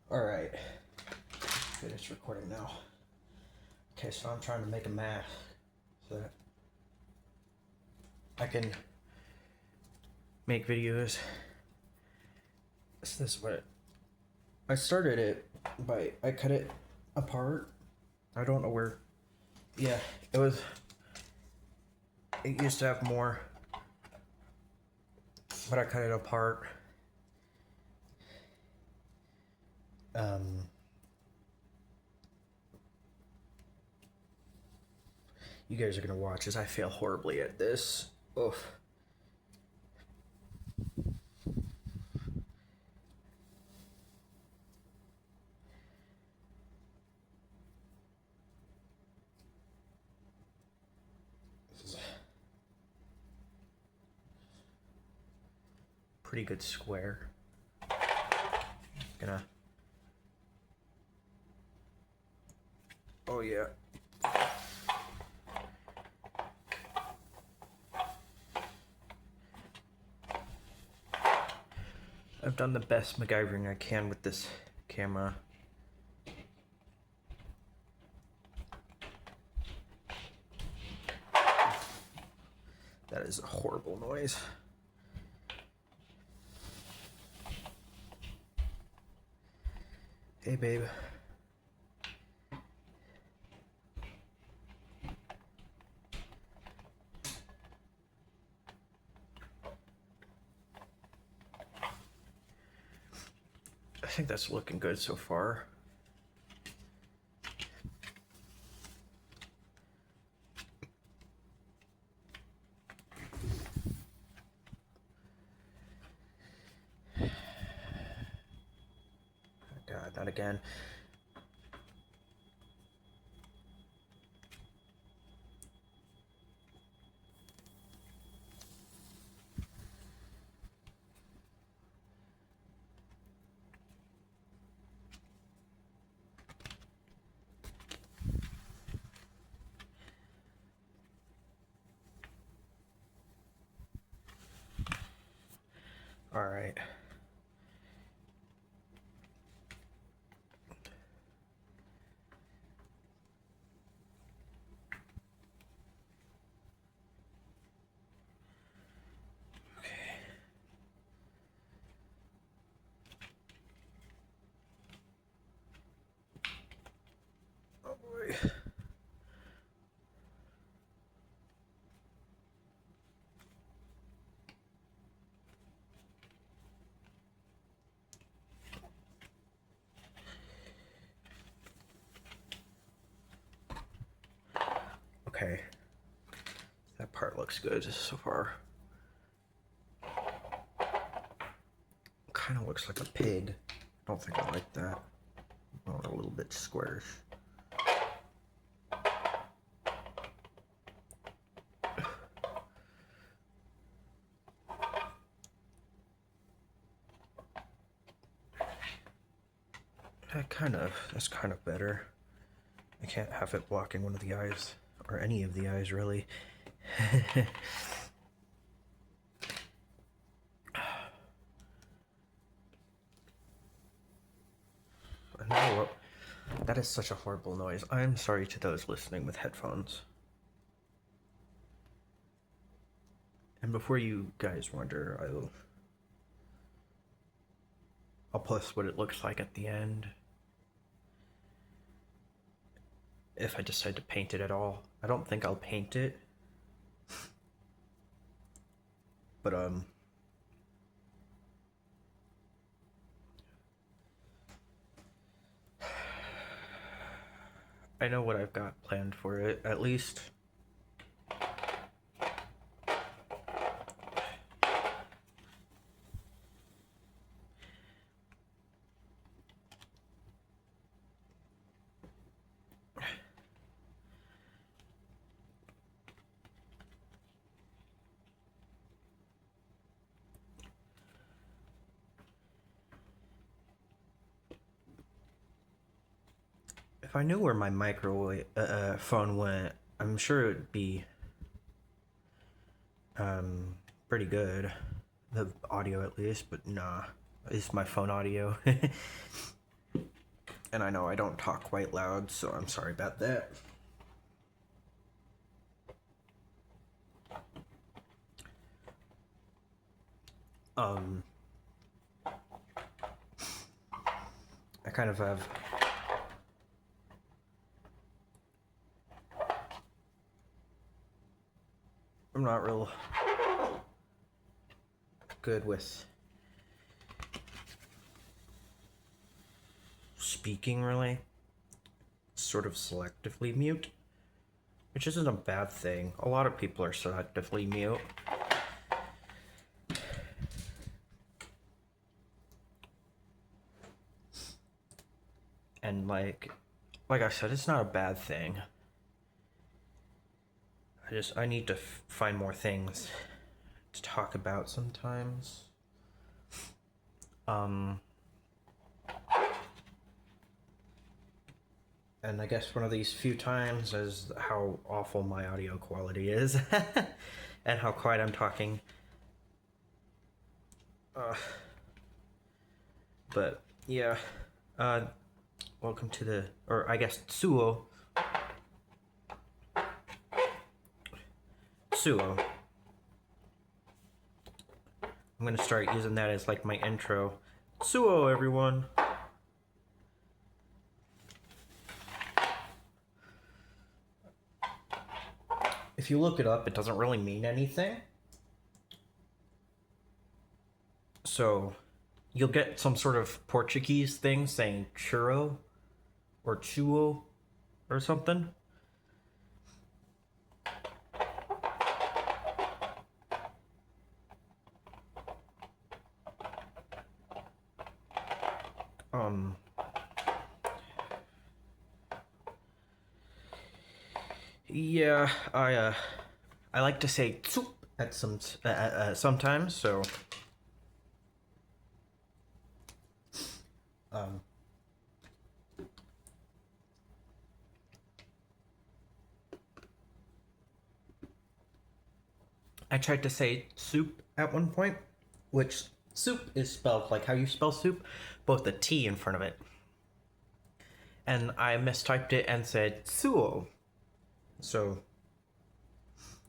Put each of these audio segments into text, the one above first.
Alright. Good, it's recording now. Okay, so I'm trying to make a mask so that I can make videos. So this is what I started it by, I cut it apart. I don't know where. Yeah, it used to have more, but I cut it apart. You guys are gonna watch as I fail horribly at this. Oof. This is a pretty good square. Gonna. Oh yeah. I've done the best MacGyvering I can with this camera. That is a horrible noise. Hey, babe. I think that's looking good so far. Oh God, not again. All right. Oh boy. Okay. That part looks good so far. Kind of looks like a pig. I don't think I like that. I want a little bit squarish. That's kind of better. I can't have it blocking one of the eyes, or any of the eyes really. No, that is such a horrible noise. I'm sorry to those listening with headphones. And before you guys wonder, I'll post what it looks like at the end. If I decide to paint it at all. I don't think I'll paint it. But I know what I've got planned for it, at least. If I knew where my microwave phone went, I'm sure it'd be pretty good. The audio at least, but nah. It's my phone audio. And I know I don't talk quite loud, so I'm sorry about that. I kind of have I'm not real good with speaking, really. Sort of selectively mute, which isn't a bad thing. A lot of people are selectively mute. And like I said, it's not a bad thing. I need to find more things to talk about sometimes. And I guess one of these few times is how awful my audio quality is and how quiet I'm talking. But yeah, welcome to the, or I guess Tsuo. Tsuo. I'm gonna start using that as like my intro. Tsuo, everyone. If you look it up, it doesn't really mean anything. So you'll get some sort of Portuguese thing saying churro or chuo or something. Yeah, I like to say tsup at sometimes, so I tried to say soup at one point, which soup is spelled like how you spell soup, both the T in front of it. And I mistyped it and said suo. So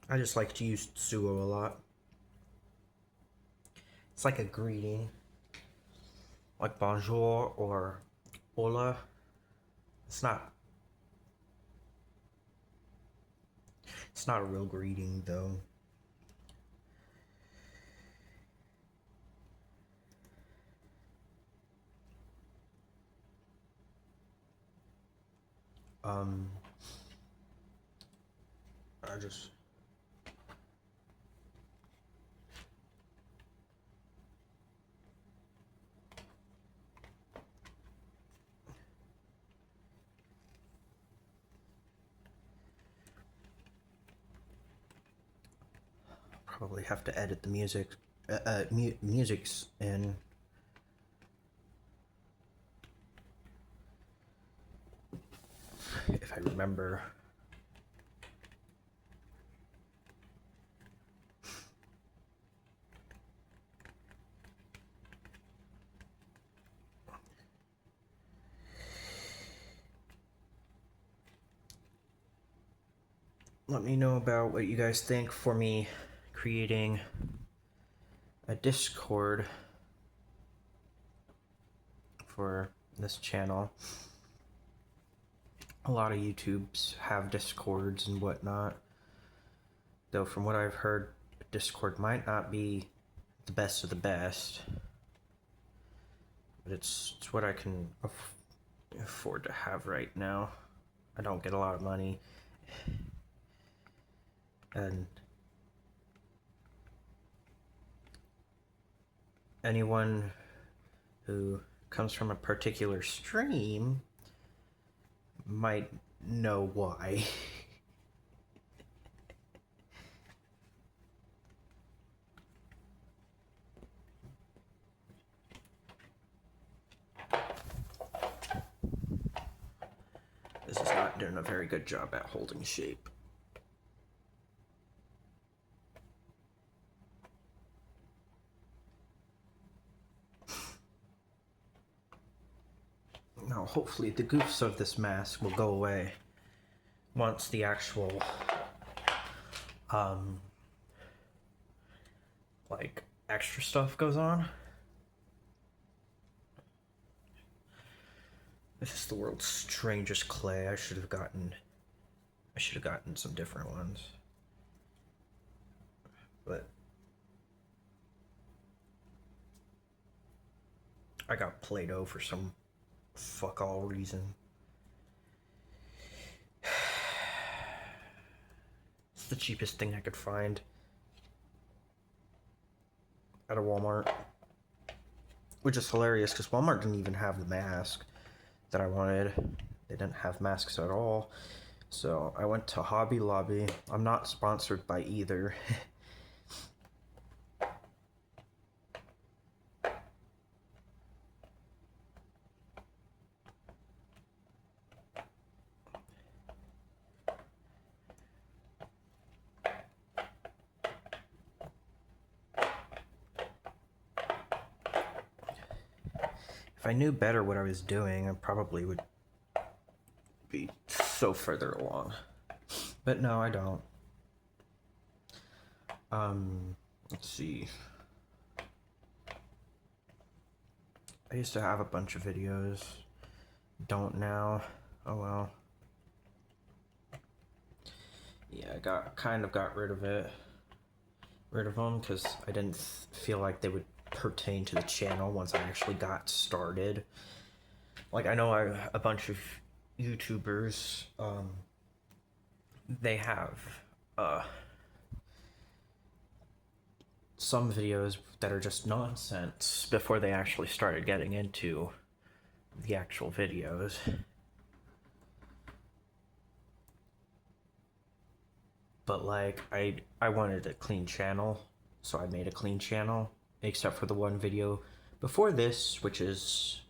I just like to use suo a lot. It's like a greeting, like bonjour or hola. It's not a real greeting though. I just probably have to edit the music's in. If I remember. Let me know about what you guys think for me creating a Discord for this channel. A lot of YouTubes have Discords and whatnot. Though from what I've heard, Discord might not be the best of the best. But it's what I can afford to have right now. I don't get a lot of money. And anyone who comes from a particular stream might know why. This is not doing a very good job at holding shape. Now, hopefully the goofs of this mask will go away once the actual, like, extra stuff goes on. This is the world's strangest clay. I should have gotten some different ones. But I got Play-Doh for some fuck all reason. It's the cheapest thing I could find at a Walmart. Which is hilarious because Walmart didn't even have the mask that I wanted. They didn't have masks at all. So I went to Hobby Lobby. I'm not sponsored by either. If I knew better what I was doing, I probably would be so further along. But no, I don't. Let's see. I used to have a bunch of videos. Don't now. Oh well. Yeah, I kind of got rid of them because I didn't feel like they would pertain to the channel once I actually got started. Like, I know a bunch of YouTubers, they have some videos that are just nonsense before they actually started getting into the actual videos. But like, I wanted a clean channel, so I made a clean channel, except for the one video before this, which is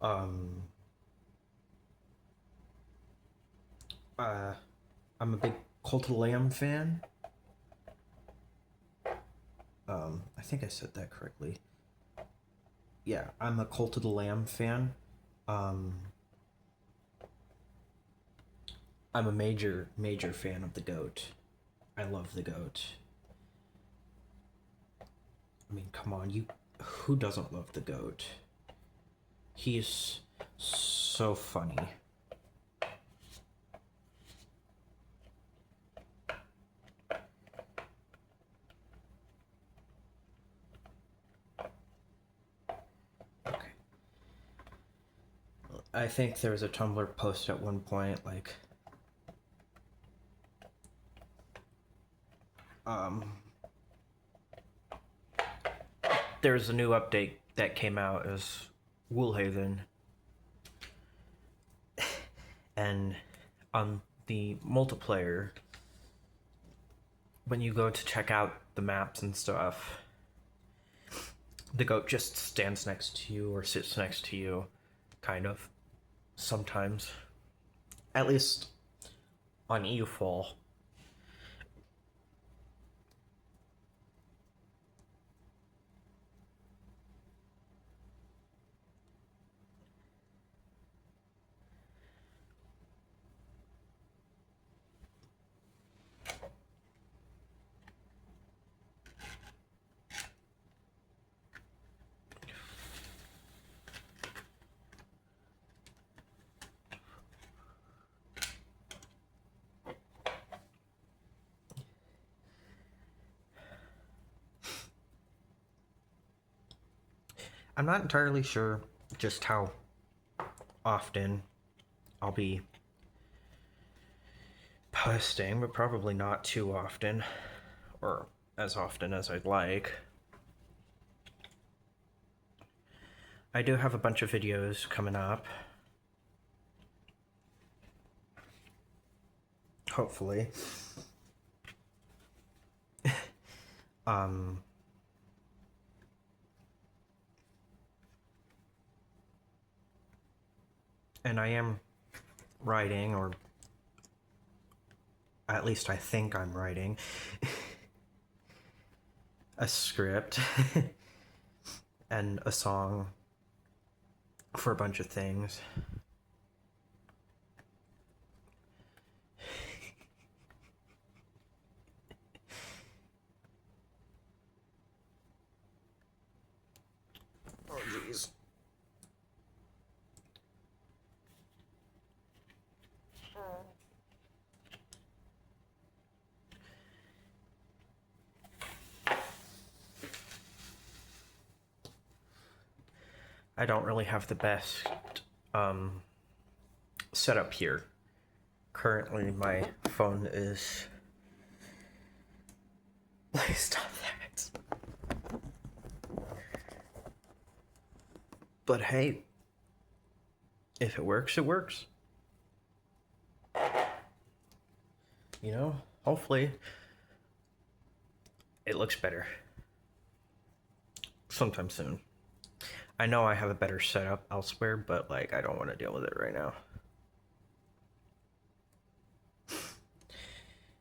I'm a big Cult of the Lamb fan. I think I said that correctly. Yeah, I'm a Cult of the Lamb fan. I'm a major fan of the GOAT. I love the GOAT. I mean, come on, who doesn't love the GOAT? He's so funny. Okay. I think there was a Tumblr post at one point, like, there's a new update that came out as Woolhaven, and on the multiplayer, when you go to check out the maps and stuff, the GOAT just stands next to you or sits next to you, kind of, sometimes. At least on EUFall. I'm not entirely sure just how often I'll be posting, but probably not too often, or as often as I'd like. I do have a bunch of videos coming up. Hopefully. And I am writing, or at least I think I'm writing, a script and a song for a bunch of things. I don't really have the best setup here. Currently, my phone is placed on that. But hey, if it works, it works. You know, hopefully it looks better sometime soon. I know I have a better setup elsewhere, but like I don't want to deal with it right now.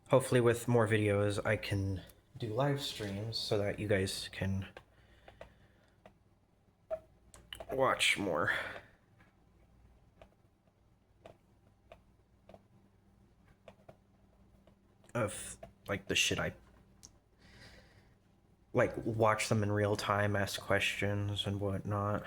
Hopefully with more videos I can do live streams so that you guys can watch more. Of like the shit I like, watch them in real time, ask questions and whatnot.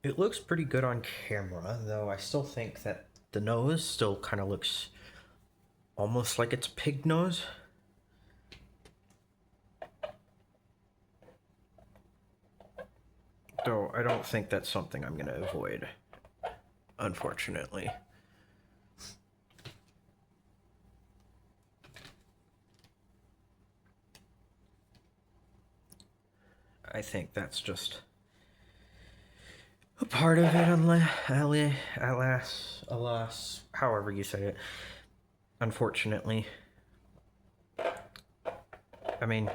It looks pretty good on camera, though I still think that the nose still kind of looks almost like it's pig nose. Though I don't think that's something I'm gonna avoid, unfortunately. I think that's just a part of it, alas, however you say it. Unfortunately. I mean,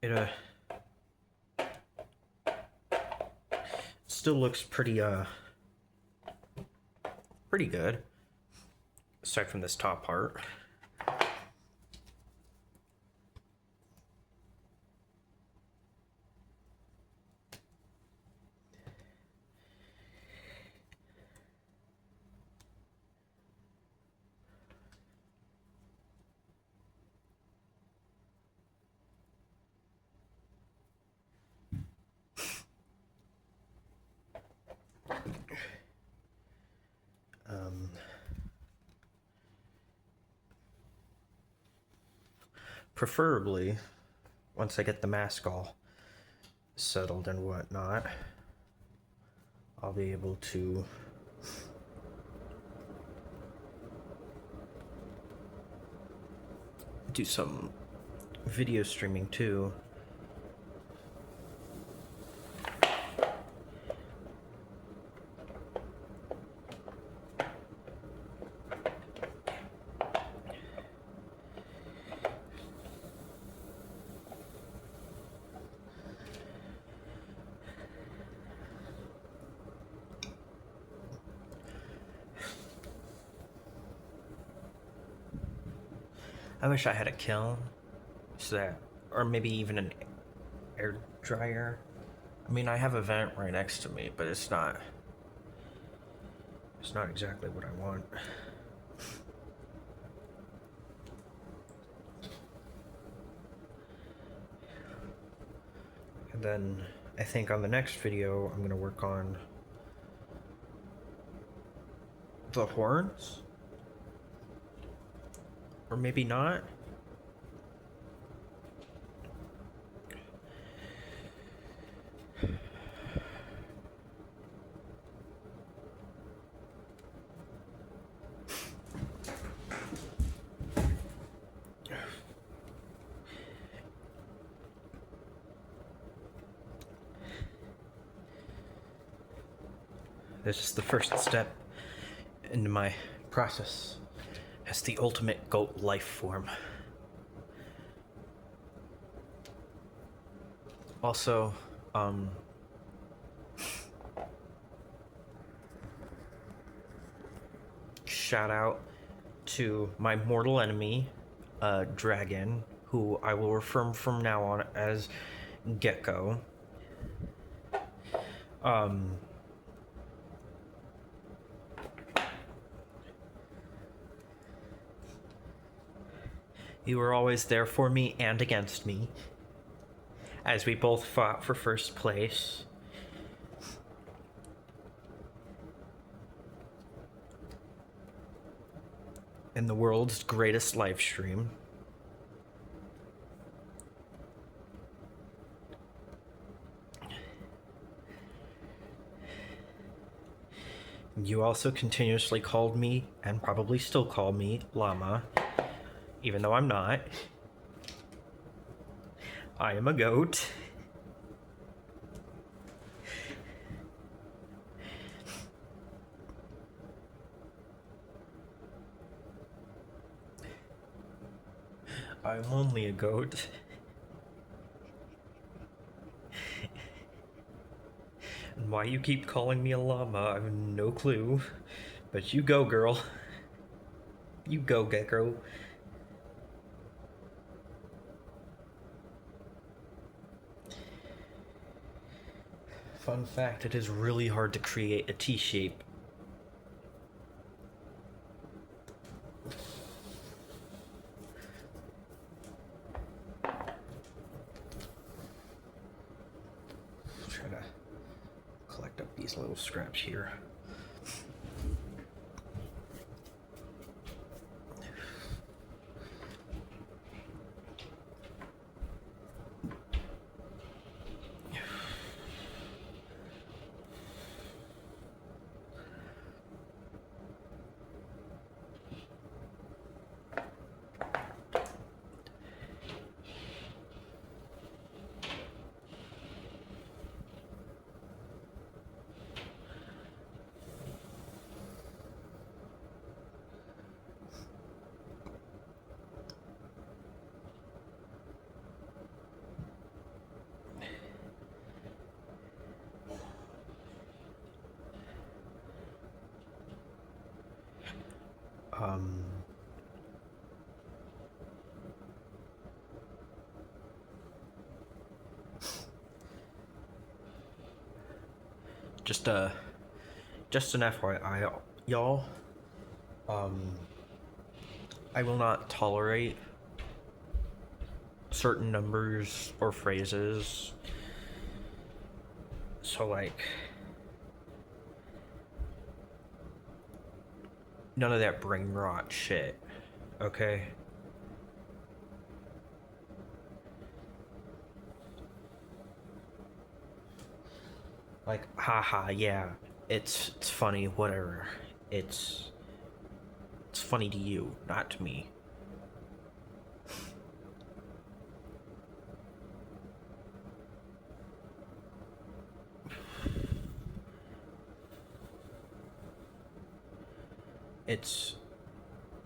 it still looks pretty good, aside from this top part. Preferably, once I get the mask all settled and whatnot, I'll be able to do some video streaming too. I wish I had a kiln, so that, or maybe even an air dryer. I mean, I have a vent right next to me, but it's not exactly what I want. And then I think on the next video, I'm gonna work on the horns. Or maybe not. This is the first step into my process as the ultimate goat life form. Also, shout out to my mortal enemy, Dragon, who I will refer from now on as Gecko. You were always there for me and against me, as we both fought for first place. In the world's greatest live stream. You also continuously called me, and probably still call me, llama, even though I'm not. I am a goat. I'm only a goat. And why you keep calling me a llama, I have no clue. But you go, girl. You go, Gecko. Fun fact, it is really hard to create a T-shape. Try to collect up these little scraps here. Just an FYI, y'all. I will not tolerate certain numbers or phrases. So, like, none of that brain rot shit, okay? Like, haha, yeah, it's funny, whatever. It's funny to you, not to me.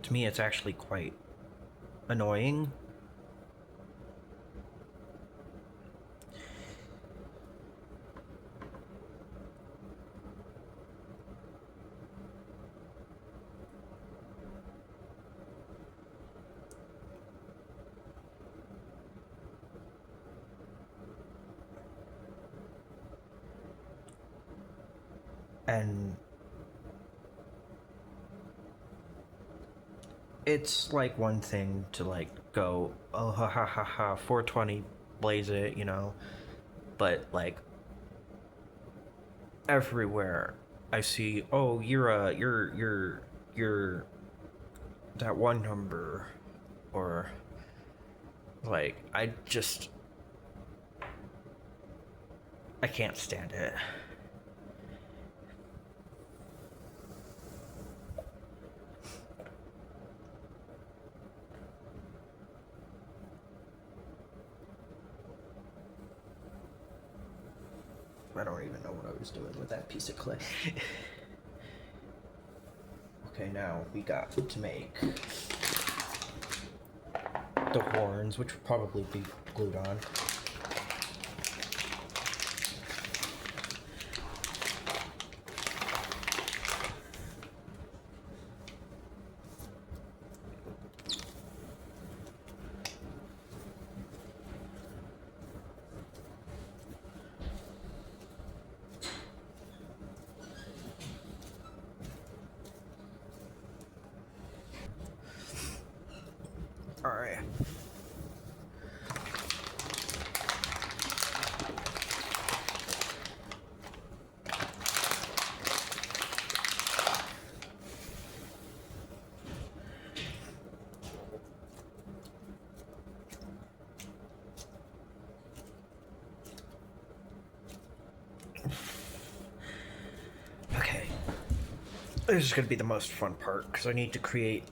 To me, it's actually quite annoying. And it's like one thing to like go, oh ha ha ha ha, 420, blaze it, you know, but like everywhere I see, oh, you're that one number, or like I can't stand it. I don't even know what I was doing with that piece of clay. Okay, now we got to make the horns, which would probably be glued on. All right. Okay. This is going to be the most fun part because I need to create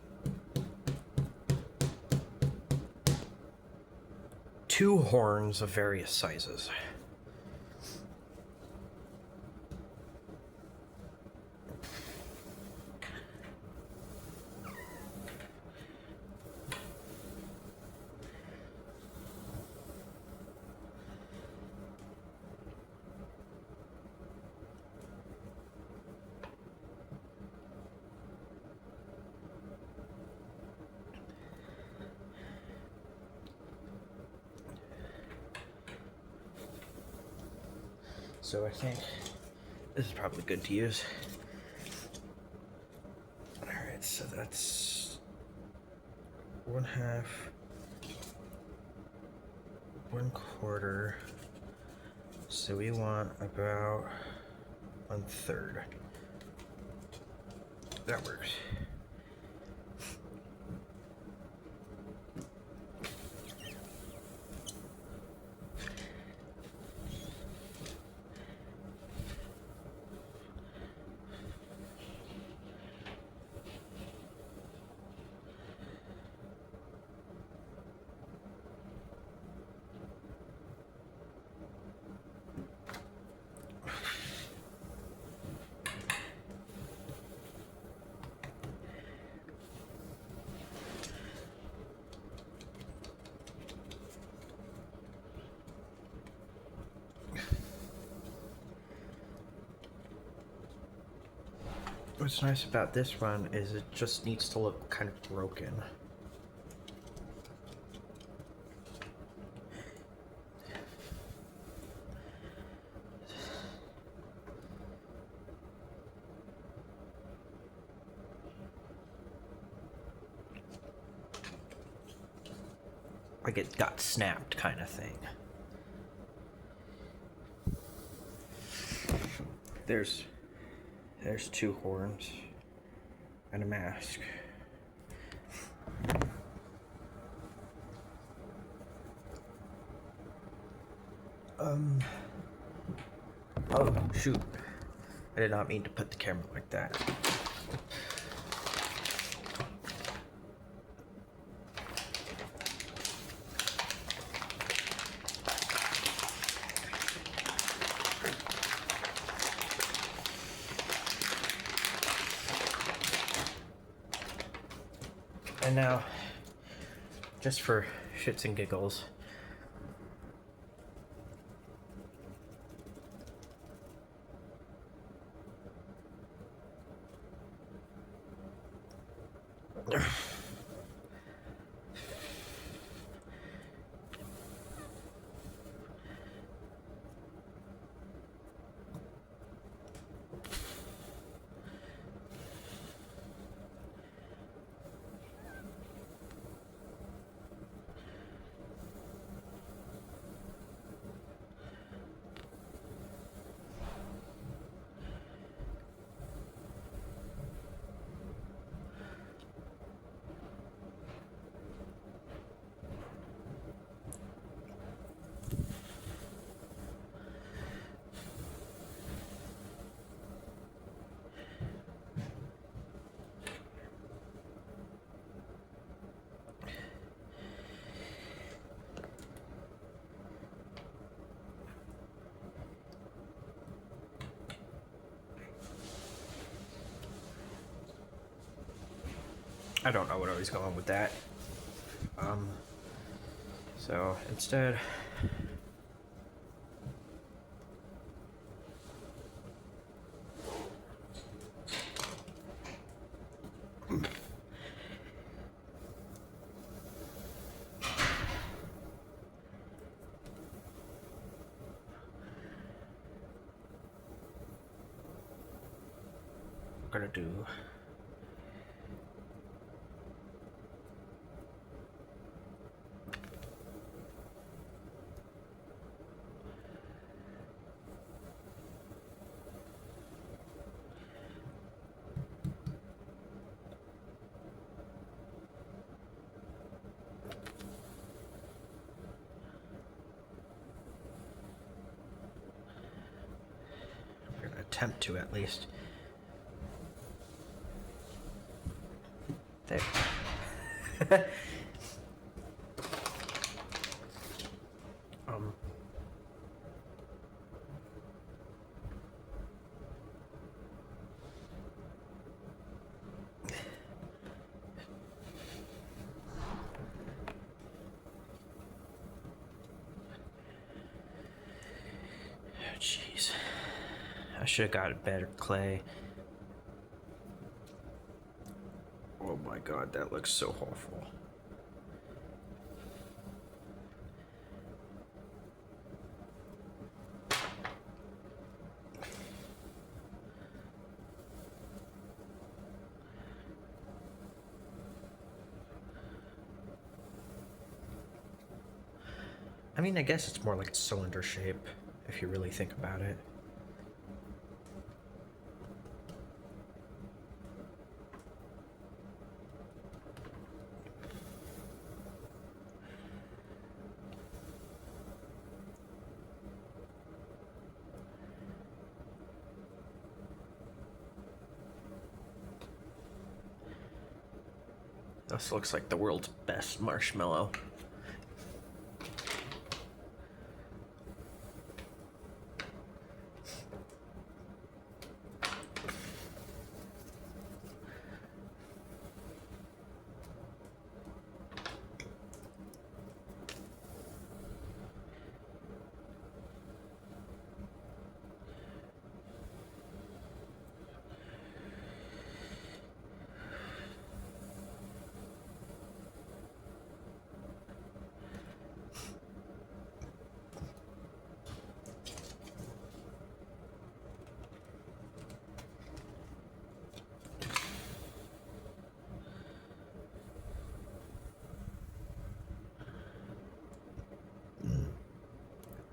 2 horns of various sizes. So I think this is probably good to use. Alright, so that's 1/2, 1/4. So we want about 1/3. That works. What's nice about this one is it just needs to look kind of broken. Like it got snapped kind of thing. There's 2 horns and a mask. Oh, shoot. I did not mean to put the camera like that. And now, just for shits and giggles, I don't know what I was going with that. So instead, I'm gonna do attempt to, at least. There. um. Jeez. I should have got better clay. Oh my god, that looks so awful. I mean, I guess it's more like a cylinder shape, if you really think about it. This looks like the world's best marshmallow.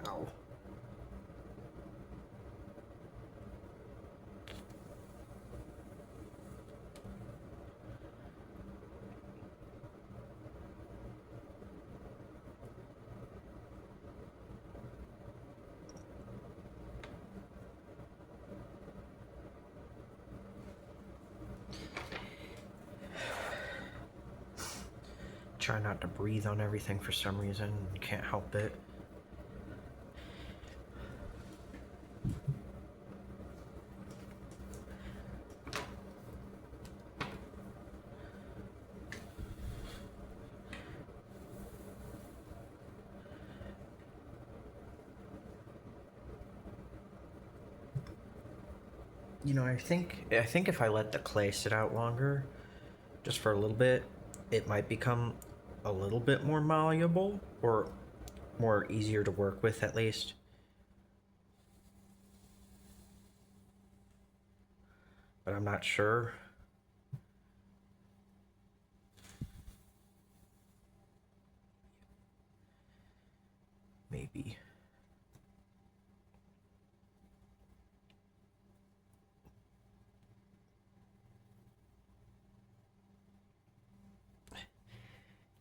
Ow. Try not to breathe on everything for some reason. You can't help it. You know, I think if I let the clay sit out longer, just for a little bit, it might become a little bit more malleable, or more easier to work with, at least. But I'm not sure. Maybe.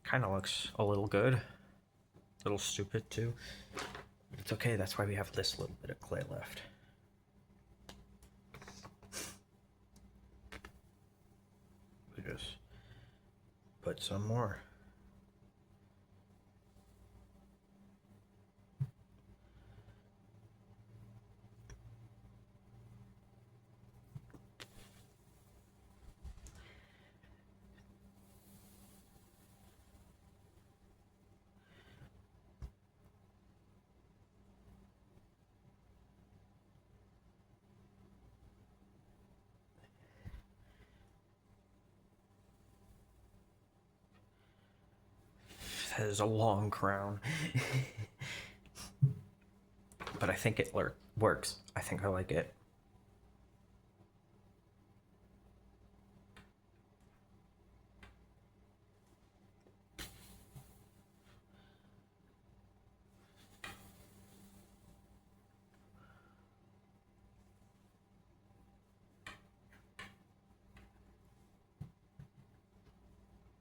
Kind of looks a little good. A little stupid, too. It's okay, that's why we have this little bit of clay left. We just put some more. That is a long crown. But I think it works. I think I like it.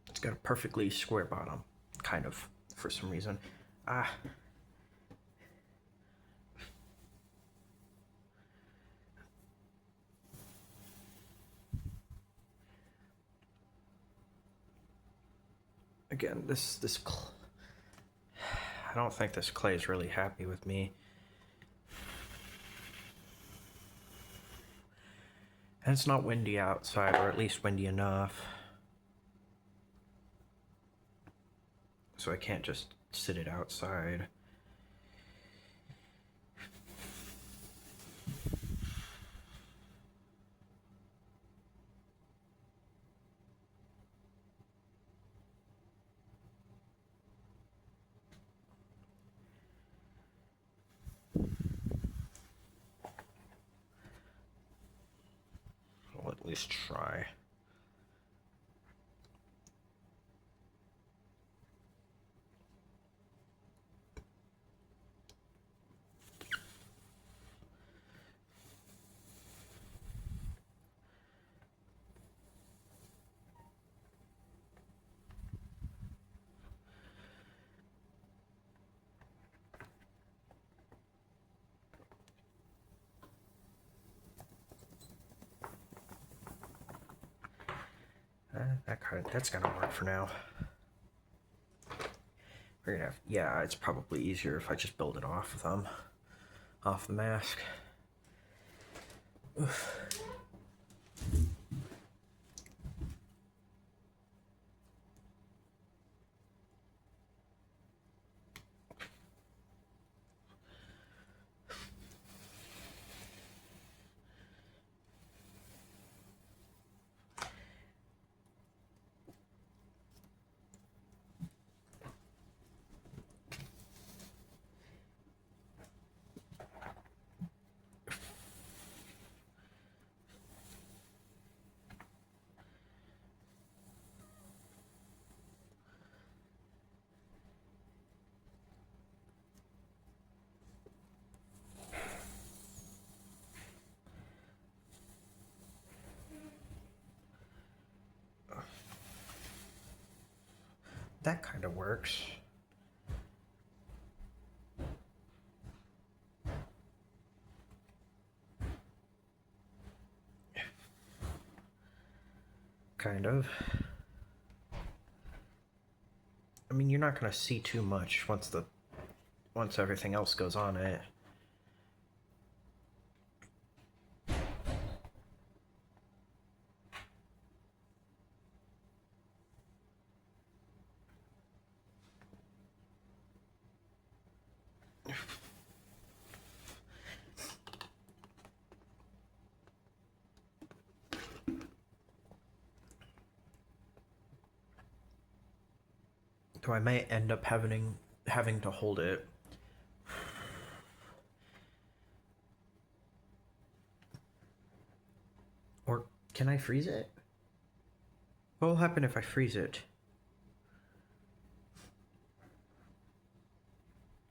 It's got a perfectly square bottom, kind of, for some reason. Again, I don't think this clay is really happy with me. And it's not windy outside, or at least windy enough. So I can't just sit it outside. I'll at least try. That's gonna work for now. We're gonna have, yeah, it's probably easier if I just build it off of them, off the mask. Oof. That kind of works. Kind of. I mean, you're not gonna see too much once everything else goes on it. So I may end up having to hold it. Or can I freeze it? What will happen if I freeze it?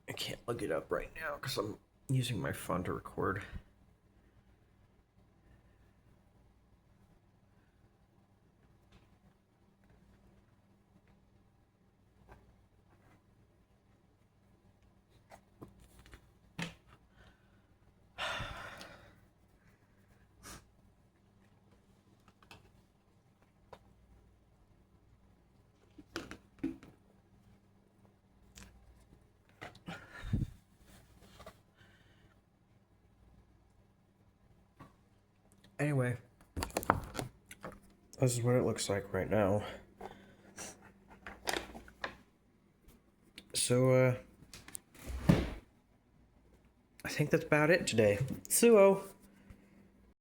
I can't look it up right now because I'm using my phone to record. Anyway, this is what it looks like right now. So, I think that's about it today. Suo!